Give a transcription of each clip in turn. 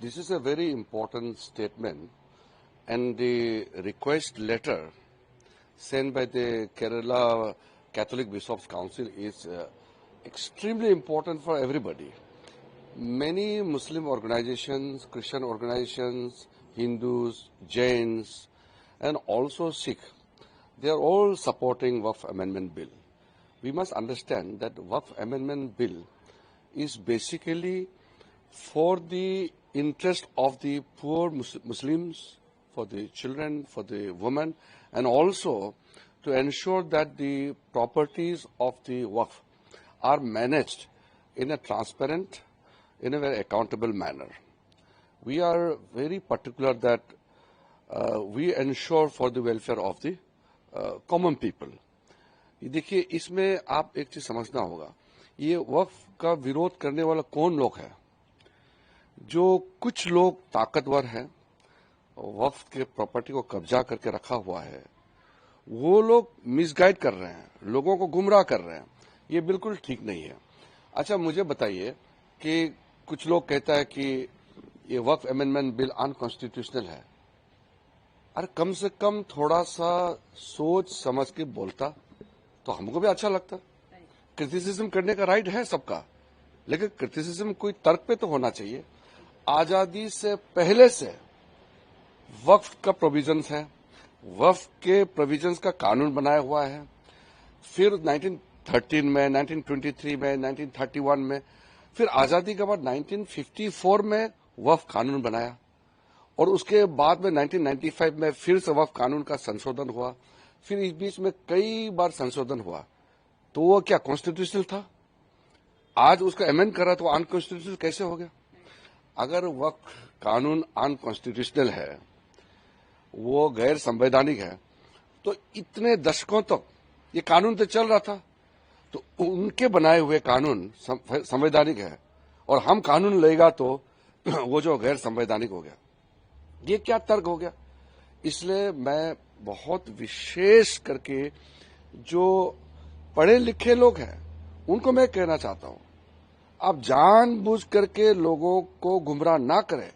This is a very important statement, and the request letter sent by the Kerala Catholic Bishops' Council is extremely important for everybody. Many Muslim organizations, Christian organizations, Hindus, Jains, and also Sikh, they are all supporting Waqf Amendment Bill. We must understand that Waqf Amendment Bill is basically for the interest of the poor Muslims, for the children, for the women, and also to ensure that the properties of the Waqf are managed in a transparent, in a very accountable manner. We are very particular that we ensure for the welfare of the common people. देखिए, इसमें आप एक चीज समझना होगा, ये वक्फ का विरोध करने वाला कौन लोग है? जो कुछ लोग ताकतवर हैं, वक्फ के प्रॉपर्टी को कब्जा करके रखा हुआ है, वो लोग मिसगाइड कर रहे हैं, लोगों को गुमराह कर रहे हैं। ये बिल्कुल ठीक नहीं है। अच्छा, मुझे बताइए कि कुछ लोग कहता है कि ये वक्फ अमेंडमेंट बिल अनकॉन्स्टिट्यूशनल है। अरे कम से कम थोड़ा सा सोच समझ के बोलता तो हमको भी अच्छा लगता। क्रिटिसिज्म करने का राइट है सबका, लेकिन क्रिटिसिज्म कोई तर्क पे तो होना चाहिए। आजादी से पहले से वक्फ का प्रोविजंस है, वक्फ के प्रोविजंस का कानून बनाया हुआ है। फिर 1913 में, 1923 में, 1931 में, फिर आजादी के बाद 1954 में वक्फ कानून बनाया, और उसके बाद में 1995 में फिर से वक्फ कानून का संशोधन हुआ। फिर इस बीच में कई बार संशोधन हुआ, तो वो क्या कॉन्स्टिट्यूशनल था? आज उसका अमेंड करा तो अनकॉन्स्टिट्यूशनल कैसे हो गया? अगर वक्फ कानून अनकॉन्स्टिट्यूशनल है, वो गैर संवैधानिक है, तो इतने दशकों तक ये कानून तो चल रहा था, तो उनके बनाए हुए कानून संवैधानिक है और हम कानून लेगा तो वो जो गैर संवैधानिक हो गया। ये क्या तर्क हो गया? इसलिए मैं बहुत विशेष करके जो पढ़े लिखे लोग हैं उनको मैं कहना चाहता हूं, आप जानबूझ करके लोगों को गुमराह ना करें।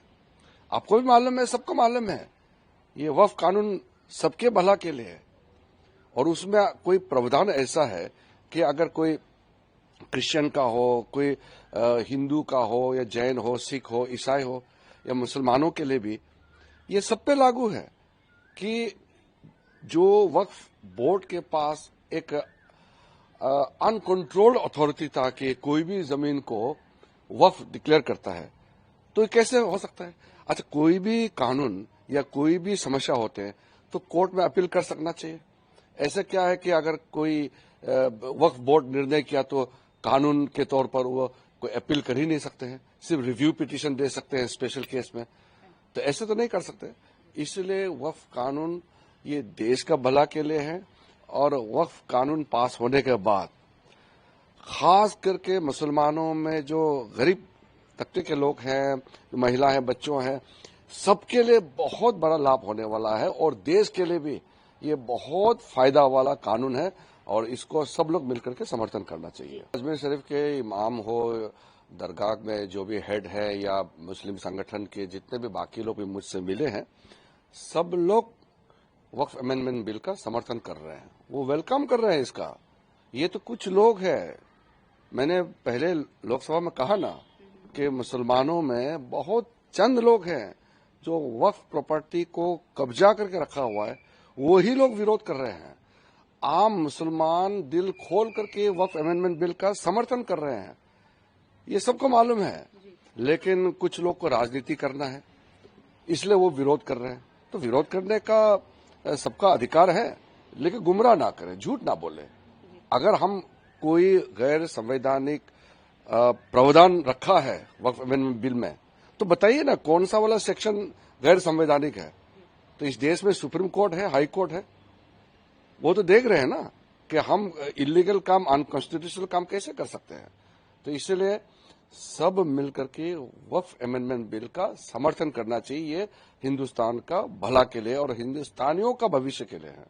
आपको भी मालूम है, सबको मालूम है, ये वक्फ कानून सबके भला के लिए है, और उसमें कोई प्रावधान ऐसा है कि अगर कोई क्रिश्चियन का हो, कोई हिंदू का हो, या जैन हो, सिख हो, ईसाई हो, या मुसलमानों के लिए भी ये सब पे लागू है कि जो वक्फ बोर्ड के पास एक अनकंट्रोल्ड अथॉरिटी था कि कोई भी जमीन को वक्फ डिक्लेयर करता है, तो ये कैसे हो सकता है? अच्छा, कोई भी कानून या कोई भी समस्या होते हैं तो कोर्ट में अपील कर सकना चाहिए। ऐसा क्या है कि अगर कोई वक्फ बोर्ड निर्णय किया तो कानून के तौर पर वो कोई अपील कर ही नहीं सकते हैं, सिर्फ रिव्यू पिटीशन दे सकते हैं स्पेशल केस में? तो ऐसे तो नहीं कर सकते। इसलिए वक्फ कानून ये देश का भला के लिए है, और वक्फ कानून पास होने के बाद खास करके मुसलमानों में जो गरीब तबके के लोग हैं, महिला हैं, बच्चों हैं, सबके लिए बहुत बड़ा लाभ होने वाला है, और देश के लिए भी ये बहुत फायदा वाला कानून है, और इसको सब लोग मिलकर के समर्थन करना चाहिए। अजमेर शरीफ के इमाम हो, दरगाह में जो भी हेड है, या मुस्लिम संगठन के जितने भी बाकी लोग भी मुझसे मिले हैं, सब लोग वक्फ अमेंडमेंट बिल का समर्थन कर रहे हैं, वो वेलकम कर रहे हैं इसका। ये तो कुछ लोग हैं, मैंने पहले लोकसभा में कहा ना कि मुसलमानों में बहुत चंद लोग हैं जो वक्फ प्रॉपर्टी को कब्जा करके रखा हुआ है, वो ही लोग विरोध कर रहे हैं। आम मुसलमान दिल खोल करके वक्फ अमेंडमेंट बिल का समर्थन कर रहे हैं, ये सबको मालूम है, लेकिन कुछ लोग को राजनीति करना है, इसलिए वो विरोध कर रहे हैं। तो विरोध करने का सबका अधिकार है, लेकिन गुमराह ना करें, झूठ ना बोले। अगर हम कोई गैर संवैधानिक प्रावधान रखा है वक्फ अमेंडमेंट बिल में, तो बताइए ना कौन सा वाला सेक्शन गैर संवैधानिक है? तो इस देश में सुप्रीम कोर्ट है, हाई कोर्ट है, वो तो देख रहे हैं ना कि हम इलीगल काम, अनकॉन्स्टिट्यूशनल काम कैसे कर सकते हैं। तो इसलिए सब मिलकर के वक्फ अमेंडमेंट बिल का समर्थन करना चाहिए। ये हिंदुस्तान का भला के लिए और हिंदुस्तानियों का भविष्य के लिए है।